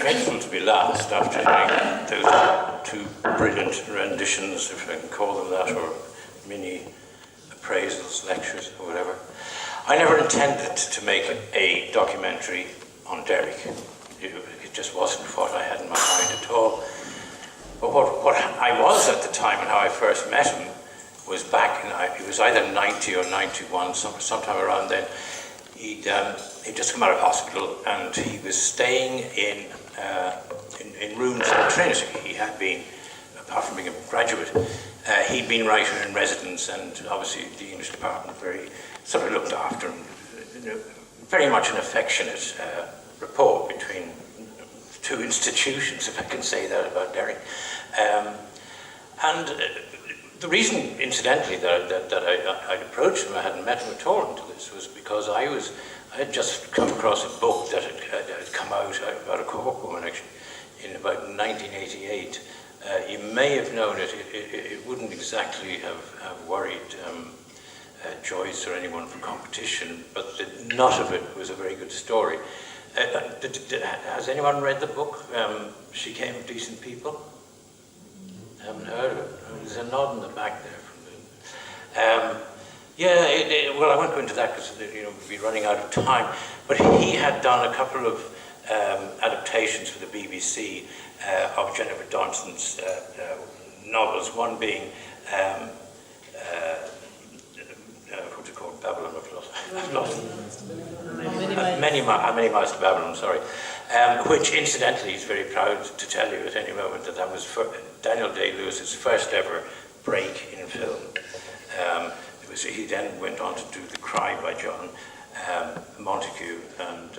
dreadful to be last after hearing those two brilliant renditions, if I can call them that, or mini appraisals, lectures, or whatever. I never intended to make a documentary on Derek. It just wasn't what I had in my mind at all. But what I was at the time and how I first met him was back in, it was either 90 or 91, sometime around then. He'd just come out of hospital and he was staying in rooms at Trinity. He had been, apart from being a graduate, he'd been writer in residence, and obviously the English department very sort of looked after him. Very much an affectionate rapport between two institutions, if I can say that about Derek. The reason, incidentally, that I'd approached him, I hadn't met him at all until this, was because I had just come across a book that had come out about a Cork woman, actually, in about 1988. You may have known it. It wouldn't exactly have worried Joyce or anyone for competition, but the nut of it was a very good story. Has anyone read the book, She Came of Decent People? I haven't heard of it. There's a nod in the back there. Well, I won't go into that because we'd be running out of time. But he had done a couple of adaptations for the BBC of Jennifer Donson's novels. One being what's it called? Babylon. I've lost it. Many Miles to Babylon. Sorry. Which, incidentally, he's very proud to tell you at any moment that was Daniel Day-Lewis's first ever break in film. He then went on to do The Cry by John Montague, and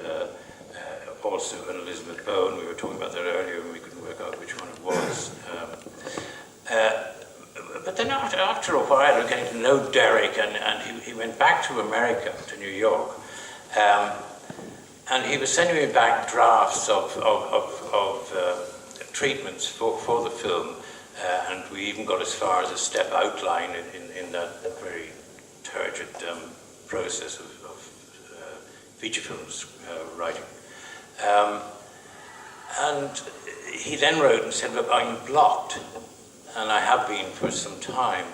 also an Elizabeth Bowen. We were talking about that earlier, and we couldn't work out which one it was. But then after a while, getting to know Derek, and he went back to America, to New York, and he was sending me back drafts of treatments for the film, and we even got as far as a step outline in that very turgid process of feature films writing. And he then wrote and said, look, I'm blocked, and I have been for some time,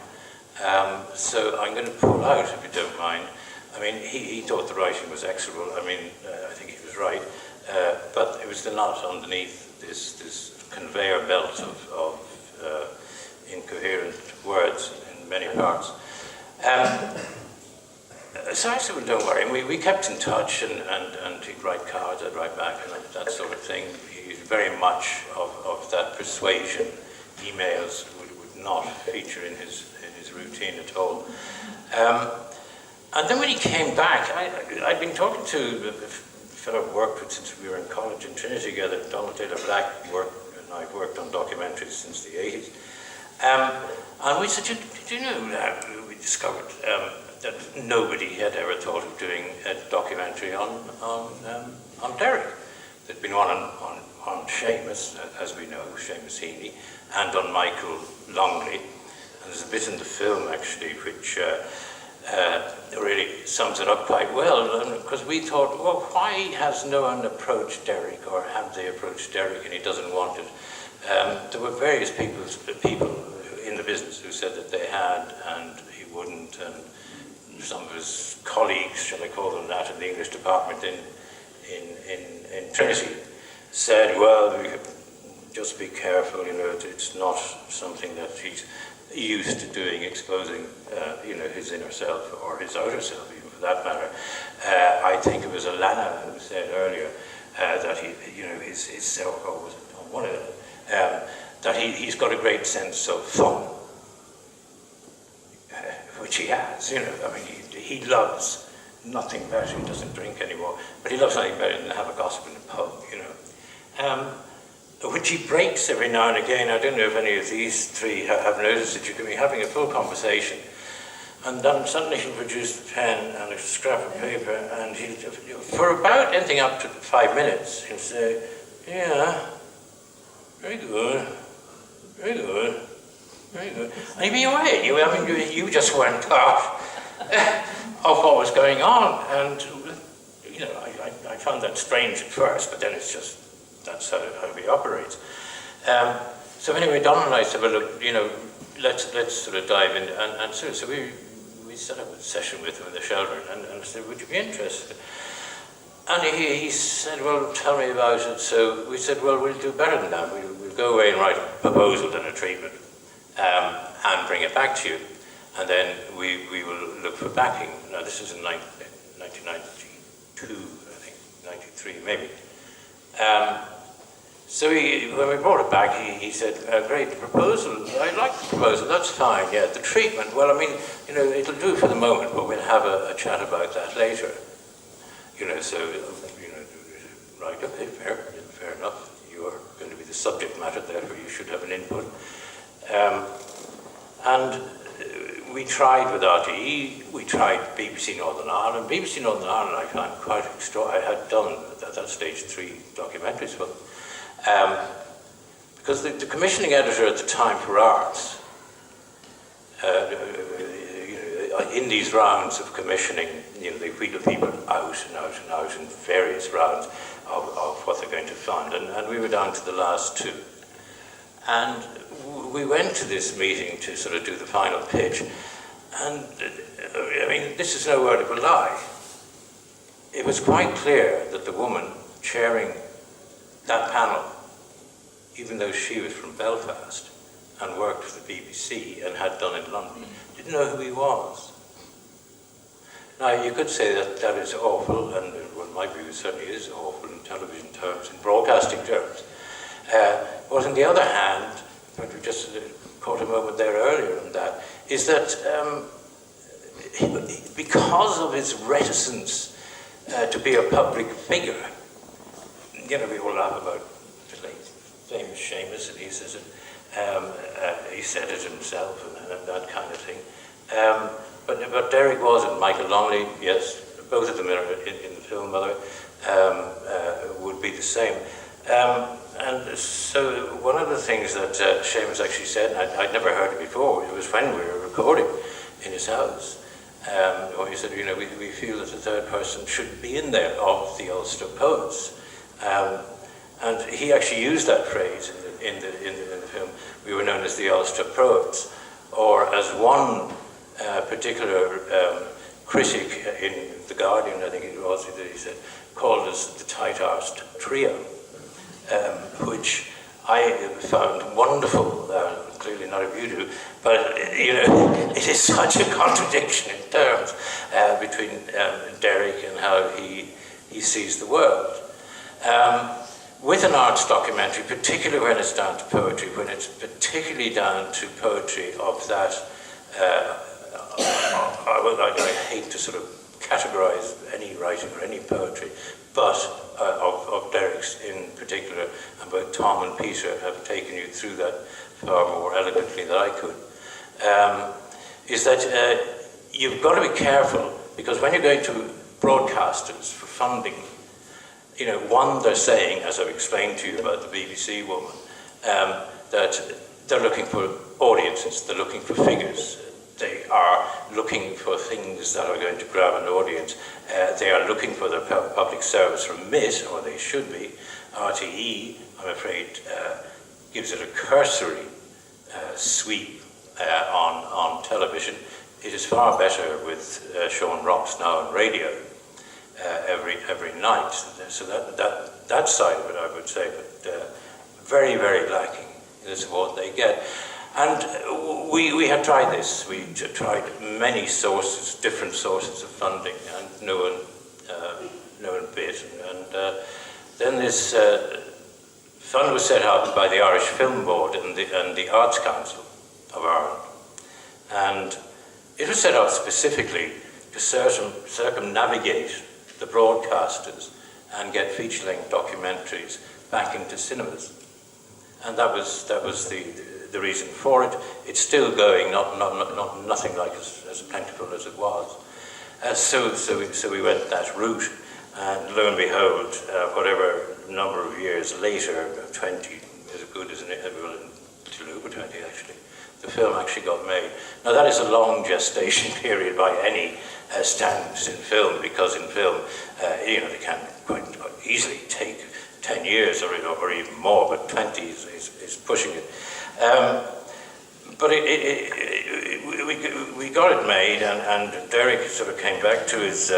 so I'm going to pull out, if you don't mind. I mean, he thought the writing was execrable. I mean, I think he was right, but it was the knot underneath this conveyor belt of incoherent words in many parts. So I said, well, don't worry. And we kept in touch, and he'd write cards, I'd write back, and that sort of thing. He's very much of that persuasion. Emails would not feature in his routine at all. And then when he came back, I'd been talking to a fellow I've worked with since we were in college in Trinity together, Donald Taylor Black, and I've worked on documentaries since the 80s. And we said, do you know, we discovered that nobody had ever thought of doing a documentary on Derek. There'd been one on Seamus, as we know, Seamus Heaney, and on Michael Longley. And there's a bit in the film, actually, which really sums it up quite well, because we thought, well, why has no one approached Derek, or have they approached Derek and he doesn't want it? There were various people in the business who said that they had and he wouldn't, and some of his colleagues, shall I call them that, in the English department in Trinity said, well, we just be careful, it's not something that he's used to doing, exposing, his inner self, or his outer self, even for that matter. I think it was Alana who said earlier that his self, or was it one of them, that he's got a great sense of fun, which he has. He loves nothing better. He doesn't drink anymore, but he loves nothing better than to have a gossip in the pub. Which he breaks every now and again. I don't know if any of these three have noticed that you can be having a full conversation, and then suddenly he'll produce a pen and a scrap of paper, and for about anything up to 5 minutes, he'll say, yeah, very good, very good, very good. And he'd be away. You just weren't part of what was going on, and I found that strange at first, but then it's just that's how he operates. So anyway, Donald and I said, well, look, let's sort of dive in, and so we set up a session with him in the shelter, and I said, would you be interested? And he said, well, tell me about it. So we said, well, we'll do better than that. We'll go away and write a proposal and a treatment, and bring it back to you. And then we will look for backing. Now, this is in 1992, I think, 93, maybe. So when we brought it back, he said, great, the proposal, I like the proposal, that's fine, yeah. The treatment, well, I mean, it'll do for the moment, but we'll have a chat about that later. Right, okay, fair enough. You're going to be the subject matter, therefore you should have an input. And we tried with RTE, we tried BBC Northern Ireland. BBC Northern Ireland I found quite extraordinary. I had done, at that stage, 3 documentaries for them. Because the commissioning editor at the time for arts, in these rounds of commissioning, they wheedle people out and out and out in various rounds of what they're going to fund. And we were down to the last 2. And we went to this meeting to sort of do the final pitch. And, I mean, this is no word of a lie. It was quite clear that the woman chairing that panel, even though she was from Belfast and worked for the BBC and had done in London, didn't know who he was. Now, you could say that is awful, and well, my view certainly is awful in television terms, in broadcasting terms. But on the other hand, what we just caught a moment there earlier on that, is that because of his reticence to be a public figure, we all laugh about the late famous Seamus, and he says it, he said it himself, and that kind of thing. But Derek wasn't. Michael Longley, yes, both of them are in the film, by the way, would be the same. And so one of the things that Seamus actually said, and I'd never heard it before, it was when we were recording in his house, where he said, we feel that the third person should be in there of the Ulster poets. And he actually used that phrase in the film. We were known as the Ulster Poets, or as one particular critic in The Guardian, I think it was, that he said, called us the tight-arsed trio, which I found wonderful, clearly not if you do, but it is such a contradiction in terms between Derek and how he sees the world. With an arts documentary, particularly when it's down to poetry, when it's particularly down to poetry of that, I hate to sort of categorize any writing or any poetry, but of Derek's in particular, and both Tom and Peter have taken you through that far more elegantly than I could, is that you've got to be careful, because when you're going to broadcasters for funding, one, they're saying, as I've explained to you about the BBC woman, that they're looking for audiences, they're looking for figures, they are looking for things that are going to grab an audience, they are looking for their public service remit, or they should be. RTE, I'm afraid, gives it a cursory sweep on television. It is far better with Sean Rocks now on radio every night. So that side of it, I would say, but very, very lacking in the support they get. And we had tried this. We tried many sources, different sources of funding, and no one bit. And then this fund was set up by the Irish Film Board and the Arts Council of Ireland. And it was set up specifically to circumnavigate the broadcasters and get feature-length documentaries back into cinemas. And that was the reason for it. It's still going, nothing like as plentiful as it was. So we went that route, and lo and behold, whatever number of years later, 20, as good as well, until over 20 actually, the film actually got made. Now that is a long gestation period by any standards in film, because in film, they can quite easily take 10 years or even more, but 20 is pushing it. But we got it made, and Derek sort of came back to his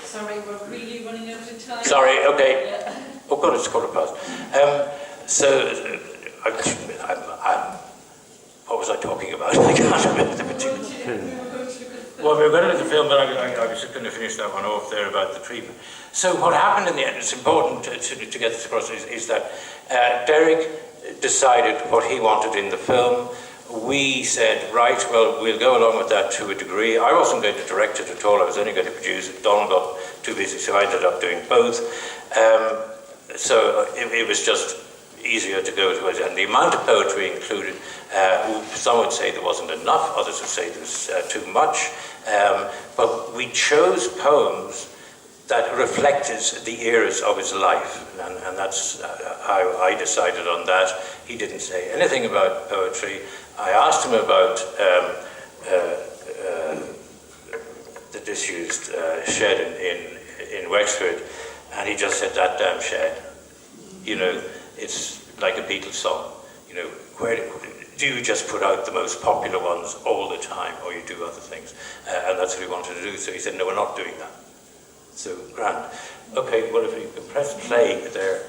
sorry, we're really running out of time. Sorry, okay. Yeah. Oh God, it's 15:15. What was I talking about? I can't remember the particular. Well, we were going to do the film, but I was just going to finish that one off there about the treatment. So what happened in the end, it's important to get this across, is that Derek decided what he wanted in the film. We said, right, well, we'll go along with that to a degree. I wasn't going to direct it at all. I was only going to produce it. Donald got too busy, so I ended up doing both. So it was just easier to go to it. And the amount of poetry included, some would say there wasn't enough, others would say there was too much. But we chose poems that reflected the eras of his life, and that's how I decided on that. He didn't say anything about poetry. I asked him about the disused shed in Wexford, and he just said, that damn shed. You know, it's like a Beatles song. You know, where do you just put out the most popular ones all the time, or you do other things? And that's what he wanted to do. So he said, no, we're not doing that. So, grand. Okay, well, if you can press play there.